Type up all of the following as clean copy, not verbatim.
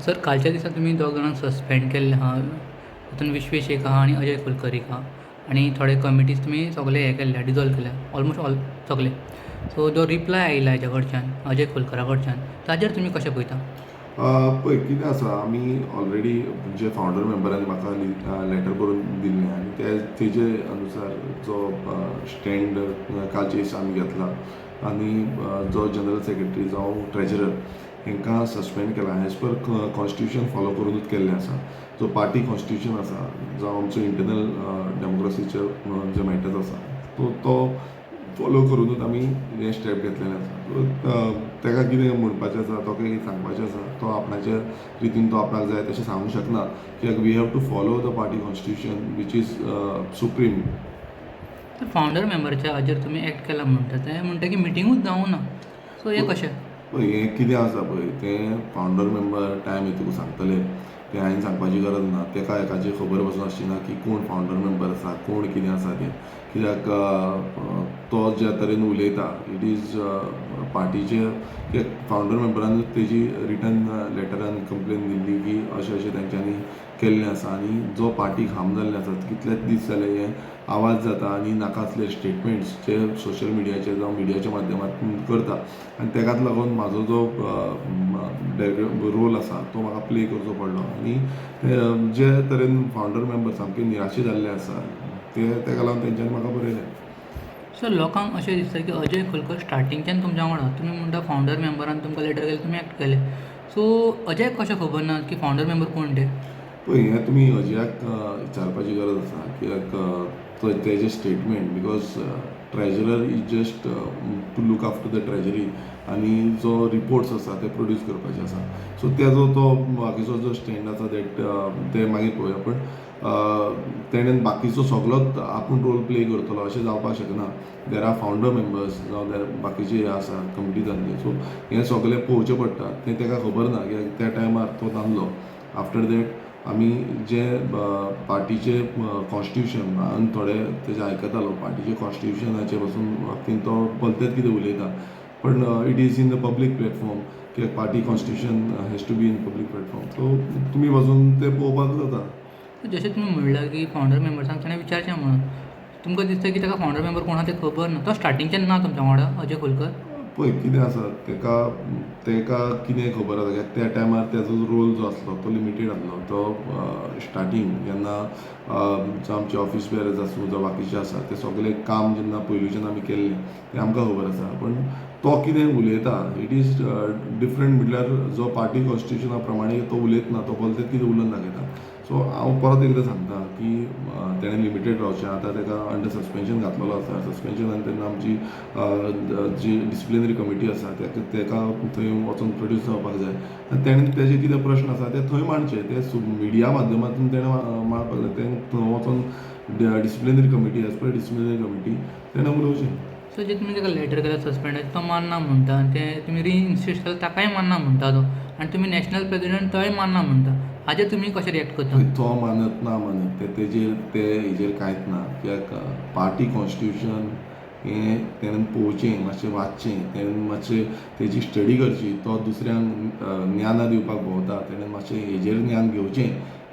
Sir कालच्या दिसा तुमी दोग जाणांक सस्पेंड केल्ले आहा तातूंत विश्वेश एक आहा आनी अजय कुलकर्णी एक आहा आनी थोडे कमिटीज तुमी सगळे हे केल्ले डिजॉल्व केल्या ऑलमोस्ट ऑल सगळे सो जो रिप्लाय आयला हेच्या कडच्यान अजय कुलकर्णा कडच्यान ताजेर तुमी कशें पळयता? पळय कितें आसा आमी ऑलरेडी जे फावंडर मेंबरांनी म्हाका लेटर बरोवन दिल्लें आनी तेजे अनुसार जो स्टँड कालचे दीस आमी घेतला आनी जो जनरल सेक्रेटरी जावं ट्रेजरर हांकां सस्पेंड केला एज पर कॉन्स्टिट्युशन फॉलो करूनच केल्लें आसा. जो पार्टी कॉन्स्टिट्युशन आसा जो आमचो इंटरनल डेमोक्रेसीचे जे मॅटर्स आसा तो फॉलो करूनच आमी हे स्टेप घेतलेलें आसा. ताका कितें म्हणपाचें आसा तो कितें सांगपाचें आसा तो आपणाच्या रितीन तो आपणाक जाय तशें सांगूंक शकना कित्याक we have to follow the party constitution which is supreme. Founder मेंबरच्या हाजेर तुमी एक्ट केला म्हणटा ते म्हणटा की मिटिंगूच जावंक ना सो हें कशें? पळय हें कितें आसा पळय तें फावंडर मेंबर टायम येतकूच सांगतले तें हांवें सांगपाची गरज ना. ताका एकाची खबर पासून आसची ना की कोण फावंडर मेंबर आसा कोण कितें आसा तें कित्याक तो ज्या तरेन उलयता इट इज पार्टीचे कित्याक फावंडर मेंबरानूच तेजी रिटर्न लेटरान कंप्लेन दिल्ली की अशें अशें तेंच्यांनी केल्लें आसा आनी जो पार्टीक हार्म जाल्लें आसा कितलेच दीस जाले हे आवाज जाता आनी नाका आसले स्टेटमेंट्स जे सोशल मिडियाचे जावं मिडियाच्या माध्यमांतून करता आनी ताकाच लागून म्हाजो जो रोल आसा तो म्हाका प्ले करचो पडलो आनी जे तरेन फावंडर मेंबर सामके निराशे जाल्ले आसा ताका लागून तेंच्यांनी म्हाका बरयलें. सो लोकांक अशें दिसता की अजय कुलकर्णी स्टार्टिंगच्यान तुमच्या वांगडा तुमी म्हणटा फावंडर मेंबरान तुमकां लेटर केलें तुमी एक्ट केले सो अजय कशें खबर ना की फावंडर मेंबर कोण ते? पळय हें तुमी अजयाक विचारपाची गरज आसा कित्याक तेजे statement because treasurer is just to look after the treasury आनी जो रिपोर्ट्स आसा ते प्रोड्यूस करपाचे आसा सो तेजो तो बाकीचो जो स्टँड आसा दॅट ते मागीर पळोवया पण तेणेन बाकीचो सगळोच आपूण रोल प्ले करतलो अशें जावपाक शकना. देर आर फावंडर मेंबर्स जावं देर बाकीचे हे आसा कमिटी जाल्ली सो हें सगळें पळोवचें पडटा तें ताका खबर ना कित्याक त्या टायमार तो नासलो. आफ्टर दॅट आमी जे पार्टीचे कॉन्स्टिट्युशन आनी थोडे तेजे आयकतालो पार्टीचे कॉन्स्टिट्युशनाचे पासून बाबतींत तो भलतेंच कितें उलयता पण it is in the public platform कित्याक party constitution has to be in public platform so तुमी वचून तें पळोवपाक जाता. जशें तुमी म्हणलां की फावंडर मेंबर्सांक ताणें विचारचें म्हणून तुमकां दिसता की ताका फावंडर मेंबर कोण आहा तें खबर ना तो स्टार्टिंगच्यान ना तुमच्या वांगडा अजय कुलकर्णी? पळय कितें आसा ताका कितें खबर आसा कित्याक त्या टायमार तेजो रोल जो आसलो तो लिमिटेड आसलो. तो स्टार्टींग जेन्ना जो आमचे ऑफीस बेरर्स आसूं जावं बाकीचे आसा ते सगळें काम जेन्ना पयलींच्यान आमी केल्लें तें आमकां खबर आसा पण तो कितें उलयता इट इज डिफरंट म्हणल्यार जो पार्टी कॉन्स्टिट्युशना प्रमाणे तो उलयतना तो भलतेंच कितें उलोवन दाखयता. सो हांव परत एकदां सांगता की तेणें लिमिटेड रावचें आतां ताका अंडर सस्पेन्शन घातलेलो आसा. सस्पेन्शनान तेन्ना आमची जी डिसिप्लिनरी कमिटी आसा ताका थंय वचून प्रोड्यूस जावपाक जाय आनी तेणें तेजे कितें प्रश्न आसा ते थंय मांडचे ते मिडिया माध्यमांतून तेणें मांडपाक जाय. तें थंय वचून disciplinary committee as per disciplinary committee तेणें उलोवचें. सो जे तुमी ताका लेटर केला सस्पेंडाचे तो मानना म्हणटा आनी ते तुमी रिइन्स्टेट केला ताकाय मानना म्हणटा तो आनी तुमी नॅशनल प्रेजिडेंट तोय मानना म्हणटा हाजेर तुमी कशें रिएक्ट करता? तो मानत ना मानत तेजेर हेजेर कांयच ना कित्याक पार्टी कॉन्स्टिट्युशन हें तेणेन पळोवचें मातशें वाचचें तेणेन मातशें तेजी स्टडी करची. तो दुसऱ्यांक ज्ञान दिवपाक भोंवता तेणेन मातशें हेजेर ज्ञान घेवचें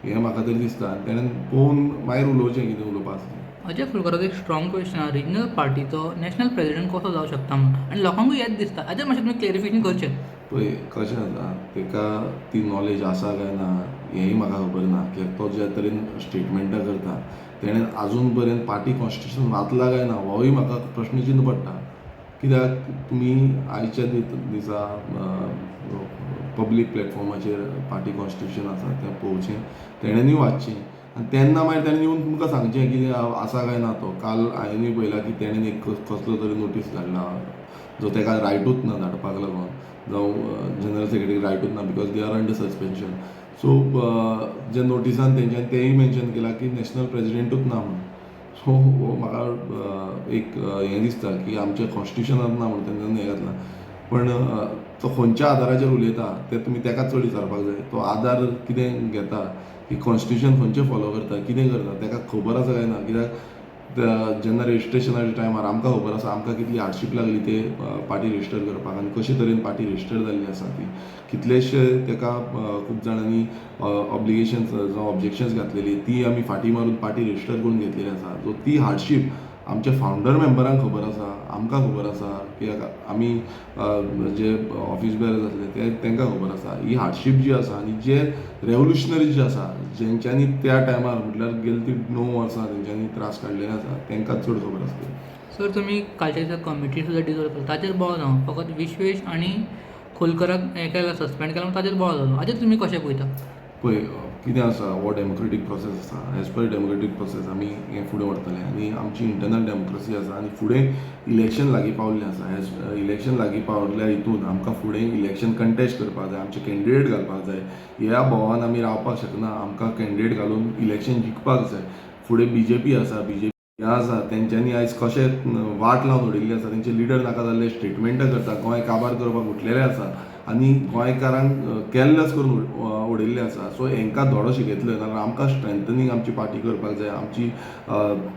हें म्हाका तरी दिसता आनी तेणेन पळोवन मागीर उलोवचें कितें उलोवपाक आसा. अजय कुलकर्णी एक स्ट्रॉंग क्वेश्चन आहा रिजनल पार्टीचो नॅशनल प्रेजिडेंट कसो जावं शकता म्हणून आनी लोकांकूय हेंच दिसता हाजेर मातशें तुमी क्लेरिफिकेशन करचें. पळय कशें जाता ताका ती नॉलेज आसा काय ना हेंय म्हाका खबर ना कित्याक तो ज्या तरेन स्टेटमेंटां करता तेणेन आजून पर्यंत पार्टी कॉन्स्टिट्युशन वाचला काय ना होय म्हाका प्रश्नचिन्न पडटा. कित्याक तुमी आयच्या दिसा पब्लीक प्लॅटफॉर्माचेर पार्टी कॉन्स्टिट्युशन आसा तें पळोवचें तेणेनूय वाचचें आनी तेन्ना मागीर तेणें येवन तुमकां सांगचें कितें आसा काय ना तो. काल हांवेनूय पळयलां की तेणेन एक कसलो तरी नोटीस धाडला जो ताका रायटूच ना धाडपाक लागून जावं जनरल सेक्रेटरी रायटूच ना because they are under suspension. So जे नोटिसान तेंच्यांनी तेंय मेन्शन केलां की नॅशनल प्रेजिडेंटूच ना म्हणून. सो म्हाका एक हें दिसता की आमच्या कॉन्स्टिट्युशनांत ना म्हणून तेन्ना हें घातलां पण तो खंयच्या आदाराचेर उलयता तें तुमी ताकाच चड विचारपाक जाय. तो आदार कितें घेता की कॉन्स्टिट्युशन खंयचें फॉलो करता कितें करता ताका खबर आसा काय ना कित्याक जेन्ना रजिस्ट्रेशनाच्या टायमार आमकां खबर आसा आमकां कितली हार्डशीप लागली ते पार्टी रजिस्टर करपाक आनी कशे तरेन पार्टी रजिस्टर जाल्ली आसा ती कितलेशे तेका खूब जाणांनी ऑब्लिगेशन्स जावं ऑब्जेक्शन्स घातलेली ती आमी फाटीं मारून पार्टी रजिस्टर करून घेतलेली आसा सो ती हार्डशीप आमच्या फावंडर मेंबरांक खबर आसा आमकां खबर आसा कित्याक आमी जे ऑफीस बेरर्स आसले ते तांकां खबर आसा ही हार्डशीप जी आसा आनी जे रेवल्युशनरीज जे आसा जेंच्यांनी त्या टायमार म्हटल्यार गेली ती 9 वर्सां तेंच्यांनी त्रास काडलेले आसा तांकां चड खबर आसतली. सर तुमी कालच्या दिसा कमिटी सुद्दां डिजॉल्व केला ताचेर बोवाळ जावं फकत विश्वेश आनी खोलकराक हें केलां सस्पेंड केलां ताचेर बोवाळ जालो हाचेर तुमी कशें पळयता? पळय कितें आसा हो डेमोक्रेटीक प्रोसेस आसा एज पर डेमोक्रेटीक प्रोसेस आमी हें फुडें व्हरतले आनी आमची इंटरनल डेमोक्रेसी आसा आनी फुडें इलेक्शन लागीं पावल्लें आसा एज इलेक्शन लागीं पावल्ल्या हितून आमकां फुडें इलेक्शन कंटेस्ट करपाक जाय आमचे कॅन्डिडेट घालपाक जाय ह्या बोवान आमी रावपाक शकना आमकां कॅन्डिडेट घालून इलेक्शन जिखपाक जाय फुडें BJP आसा BJP हें आसा तेंच्यांनी आयज कशें वाट लावन उडयल्ली आसा तेंचे लिडर नाका जाल्ले स्टेटमेंटां करता गोंय काबार करपाक उठलेले आसा आनी गोंयकारांक केरलेस करून उडयल्ले आसा सो हेंकां धडो शिकयतले नाजाल्यार आमकां स्ट्रेंथनींग आमची पार्टी करपाक जाय आमची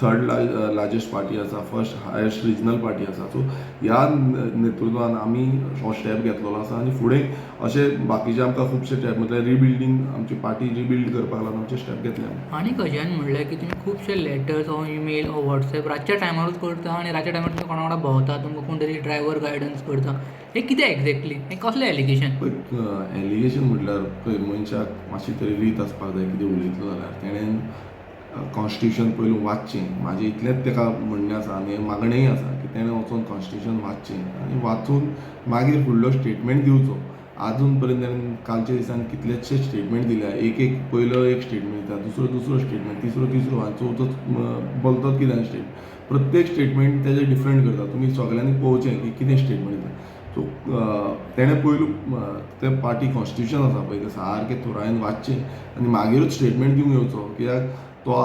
थर्ड लार्जस्ट पार्टी आसा फर्स्ट हायस्ट रिजनल पार्टी आसा सो ह्या नेतृत्वान आमी हो स्टेप घेतलेलो आसा आनी फुडें अशे बाकीचे आमकां खुबशे स्टेप म्हटल्यार रिबिल्डींग आमची पार्टी रिबिल्ड करपाक लागून आमचे स्टेप घेतले आमी. आनी कश्यान म्हणलें की तुमी खुबशे लेटर्स ओ ईमेल ओ WhatsApp रातच्या टायमारूच करता आनी रातच्या टायमार तुमी कोणा वांगडा भोंवता तुमकां कोण तरी ड्रायव्हर गायडन्स करता हें कितें एक्झॅक्टली हें कसलें एलिगेशन? एलिगेशन म्हटल्यार पळय मनशाक मातशी तरी रीत आसपाक जाय कितें उलयतलो जाल्यार तेणेन कॉन्स्टिट्यूशन पयलू वाचचें म्हाजें इतलेंच ताका म्हणणें आसा आनी मागणेय आसा की तेणें वचून कॉन्स्टिट्यूशन वाचचें आनी वाचून मागीर फुडलो स्टेटमेंट दिवचो. आजून पर्यंत ताणें कालच्या दिसान कितलेशे स्टेटमेंट दिल्या एक पयलो एक स्टेटमेंट दिता दुसरो स्टेटमेंट तिसरो आनी चवथो बोलतोच कितें स्टेटमेंट प्रत्येक स्टेटमेंट तेजें डिफरंट करता तुमी सगळ्यांनी पळोवचें की कितें स्टेटमेंट दिता. सो तेणें पयलू ते पार्टी कॉन्स्टिट्यूशन आसा पळय तें सारकें थोरायन वाचचें आनी मागीरूच स्टेटमेंट दिवंक येवचो कित्याक तो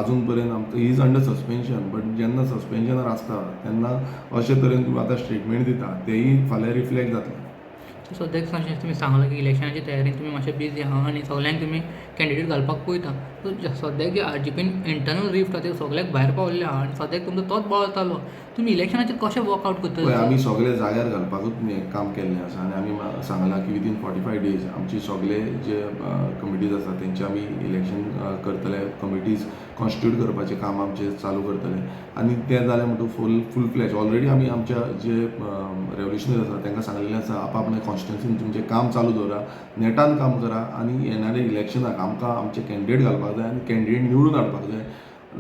आजून पर्यंत he is under suspension but जेन्ना सस्पेन्शनार आसता तेन्ना अशे तरेन तूं आतां स्टेटमेंट दिता तेयी फाल्यां रिफ्लेक्ट जातलें. सद्याक अशें तुमी सांगलां की इलेक्शनाची तयारीन तुमी मातशे बिजी आहा आनी सगळ्यांक तुमी कॅन्डिडेट घालपाक पळयता सो सद्याक जे RGPन इंटरनल रिफ्ट आसा ते सगळ्याक भायर पावल्ले आहा आनी सद्याक तुमचो तोच बोवाळ जातालो तुमी इलेक्शनाचेर कशें वर्कआवट पळय करतले? आमी सगळे जाग्यार घालपाकूच हें काम केल्लें आसा आनी आमी सांगलां की विदीन 45 डेज आमचे सगळे जे कमिटीज आसा तेंचे आमी इलेक्शन करतले कमिटीज कॉन्स्टिट्यूट करपाचें काम आमचें चालू करतले आनी तें जालें म्हणटून फूल फ्लॅज ऑलरेडी आमी आमच्या जे रेवल्युशनरीज आसा तांकां सांगलेलें आसा आपआपल्या कॉन्स्टिट्युन्सीन तुमचें काम चालू दवरा नेटान काम करा आनी येणाऱ्या इलेक्शनाक आमकां आमचे कॅन्डिडेट घालपाक जाय आनी कॅन्डिडेट निवडून हाडपाक जाय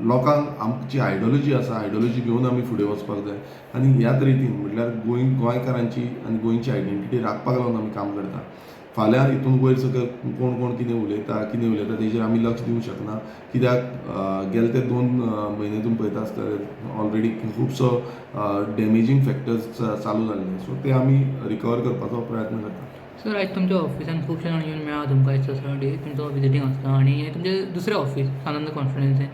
लोकांक आमची आयडियोलॉजी आसा आयडियोलॉजी घेवन आमी फुडें वचपाक जाय आनी ह्याच रितीन म्हटल्यार गोंयकारांची आनी गोंयची आयडेंटिटी राखपाक लागून आमी काम करता. फाल्यां हितून वयर सकयल कोण कितें उलयता तेजेर आमी लक्ष दिवंक शकना कित्याक गेले ते 2 म्हयने तुमी पळयता आसतले ऑलरेडी खुबसो डॅमेजींग फॅक्टर्स चालू जाल्ले सो ते आमी रिकवर करपाचो प्रयत्न करता. सर आयज तुमच्या ऑफिसान खुबशे जाण येवन मेळ्ळा तुमकां आयज सॅटर्डे तुमचो विजिटींग आसता आनी हें तुमचें दुसरें ऑफीस सानंद कॉन्स्टिट्युएन्सीन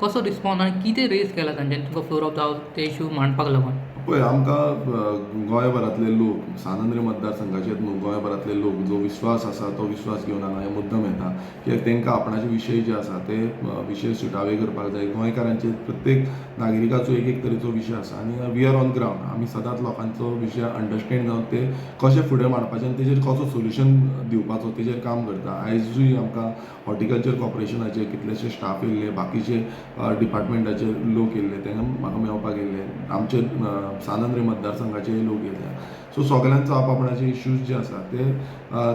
कसो रिस्पॉन्स आनी कितें रेज केला तांच्यांनी तुमकां फ्लोर ऑफ द हावस ते इशू मांडपाक लागून? पळय आमकां गोंयभरांतले लोक सानंद्री मतदारसंघाचेच न्हू गोंयभरांतले लोक जो विश्वास आसा तो विश्वास घेवन हांगा हे मुद्दम येता कित्याक तांकां आपणाचे विशय जे आसा ते विशय सुटावे करपाक जाय गोंयकारांचे प्रत्येक नागरिकाचो एक तरेचो विशय आसा आनी वी आर ऑन ग्रावंड आमी सदांच लोकांचो विशय अंडरस्टँड जावन ते कशे फुडें मारपाचें आनी तेजेर कसो सोल्युशन दिवपाचो तेजेर काम करता. आयजूय आमकां हॉर्टिकल्चर कॉर्पोरेशनाचे कितलेशे स्टाफ येयल्ले बाकीचे डिपार्टमेंटाचे लोक येयल्ले तांकां म्हाका मेळपाक येयल्ले आमचे सानंद्री मतदारसंघाचे लोक येयले सो सगळ्यांचो आपणाचे इश्यूज जे आसा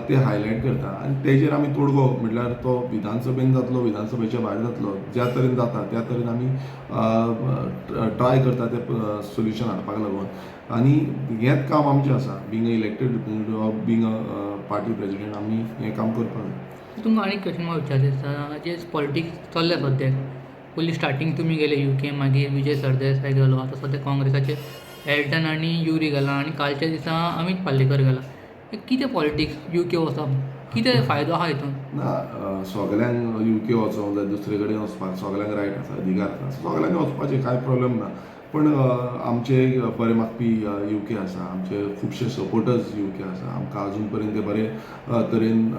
ते हायलायट करता आनी तेजेर आमी तोडगो म्हटल्यार तो विधानसभेन जातलो विधानसभेच्या भायर जातलो ज्या तरेन जाता त्या तरेन आमी ट्राय करता ते सोल्युशन हाडपाक लागून आनी हेंच काम आमचें आसा being a elected representative of being a party president आमी हें काम करपाक जाय. तुमकां आनी क्वेश्चन म्हाका विचारचें आसा जे पॉलिटिक्स चल्ल्या सद्याक पयलीं स्टार्टींग तुमी गेले UK मागीर विजय सरदेसाय गेलो आतां सद्या काँग्रेसाचे एल्टन आनी युरी गेला आनी कालच्या दिसा अमित पालेकर गेला कितें पॉलिटिक्स UK वचप कितें फायदो आहा हितून? ना सगळ्यांक UK वचोंक जाय दुसरे कडेन वचपाक सगळ्यांक रायट आसा अधिकार आसा सगळ्यांनी वचपाचें कांय प्रॉब्लेम ना पण आमचे बरे मागपी UK आसा, आमचे खुबशे सपोर्टर्स UK आसा. आमकां अजून पर्यंत ते बरे तरेन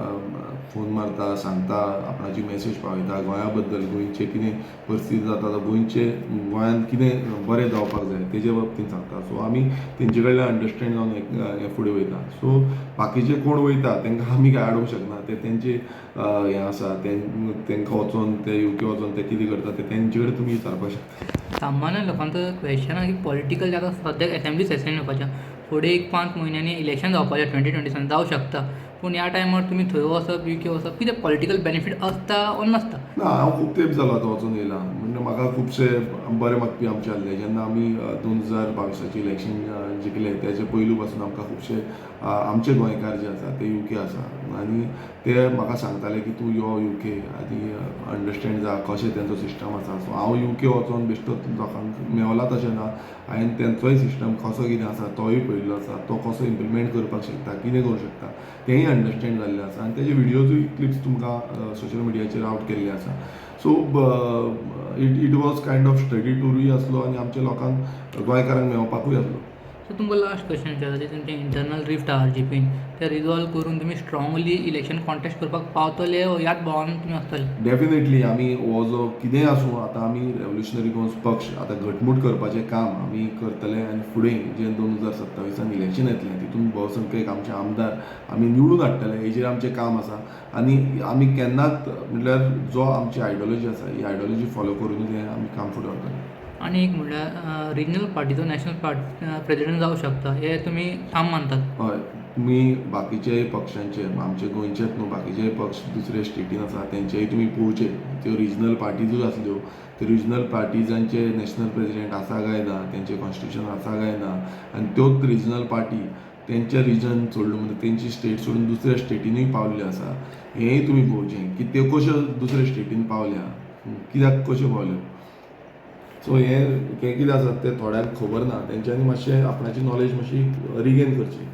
फोन मारता, सांगता, आपणाची मेसेज पावयता गोंया बद्दल, गोंयचे कितें परिस्थिती जाता, गोंयान कितें बरें जावपाक जाय तेजे बाबतींत सांगता. सो आमी तेंचे कडल्यान अंडरस्टँड जावन हें फुडें वयता. सो बाकीचे कोण वयता तांकां आमी कांय आडोवंक शकना. ते तेंचे हें आसा, तांकां वचोन ते UK वचोन ते कितें करता ते तेंचे कडेन तुमी विचारपाक शकता. सामान्य लोकांचो क्वेश्चन आहे की पॉलिटिकल आतां सद्याक असेंब्ली सेशन येवपाच्या फुडें एक 5 म्हयन्यांनी इलेक्शन जावपाचें 2027 जावं शकता. पूण ह्या टायमार तुमी थंय वचप UK वचप कितें पॉलिटिकल बेनिफीट आसता वा नासता? ना, हांव खूब तेंप जालो आतां वचून येयला. म्हणजे म्हाका खुबशे बरे मागपी आमचे आहले. जेन्ना आमी 2022 इलेक्शन जिखलें तेजे पयलू पासून आमकां खुबशे आमचे गोंयकार जे आसा ते UK आसा आनी ते म्हाका सांगताले की तूं यो UK आनी अंडरस्टँड जा कशें तेंचो सिस्टम आसा. सो हांव UK वचोन बेश्टो लोकांक मेवला तशें ना. हांवें तेंचोय सिस्टम कसो कितें आसा तोय पळयल्लो आसा. तो कसो इम्प्लिमेंट करपाक शकता, कितें करूंक शकता तेंय अंडरस्टँड जाल्लें आसा. आनी तेजे विडियोजूय क्लिप्स तुमकां सोशल मिडियाचेर आउट केल्ले आसा. So it was kind of study टूरूय आसलो आनी आमच्या लोकांक गोंयकारांक मेळपाकूय आसलो. सो तुमकां लास्ट क्वेश्चन विचारता जे तुमचे इंटरनल रिफ्ट आहा RGPन ते रिजॉल्व करून तुमी स्ट्रॉंगली इलेक्शन कॉन्टेस्ट करपाक पावतले वा ह्याच भावान तुमी आसतले? डेफिनेटली आमी हो जो कितेंय आसूं आतां आमी रेव्होल्युशनरी पक्ष आतां घटमूट करपाचें काम आमी करतले आनी फुडें जें 2027 इलेक्शन येतलें तितून भोवसंख्येक आमचे आमदार आमी निवडून हाडटले हेजेर आमचें काम आसा. आनी आमी केन्नाच म्हणल्यार जो आमची आयडियोलॉजी आसा ही आयडियोलॉजी फॉलो करूनच हें आमी काम फुडें व्हरतले. आणि एक म्हणल्यार रिजनल पार्टीचो नॅशनल प्रेजिडेंट जावं शकता हे तुमी ठाम मानतात? हय, तुमी बाकीच्याय पक्षांचे आमचे गोंयचेच न्हू बाकीचेय पक्ष दुसरे स्टेटीन आसा तेंचेय तुमी पळोवचे. त्यो रिजनल पार्टीजूच आसल्यो त्यो रिजनल पार्टीजांचे नॅशनल प्रेजिडेंट आसा काय ना, तेंचें कॉन्स्टिट्यूशन आसा काय ना आनी त्योच रिजनल पार्टी तेंचे रिजन सोडून म्हणजे तेंची स्टेट सोडून दुसऱ्या स्टेटीनूय पावल्ले आसा. हेंय तुमी पळोवचें की त्यो कश्यो दुसऱ्या स्टेटीन पावल्या, कित्याक कश्यो पावल्यो. सो हें कितें आसा तें थोड्यांक खबर ना. तेंच्यांनी मातशें आपणाची नॉलेज मातशी रिगेन करची.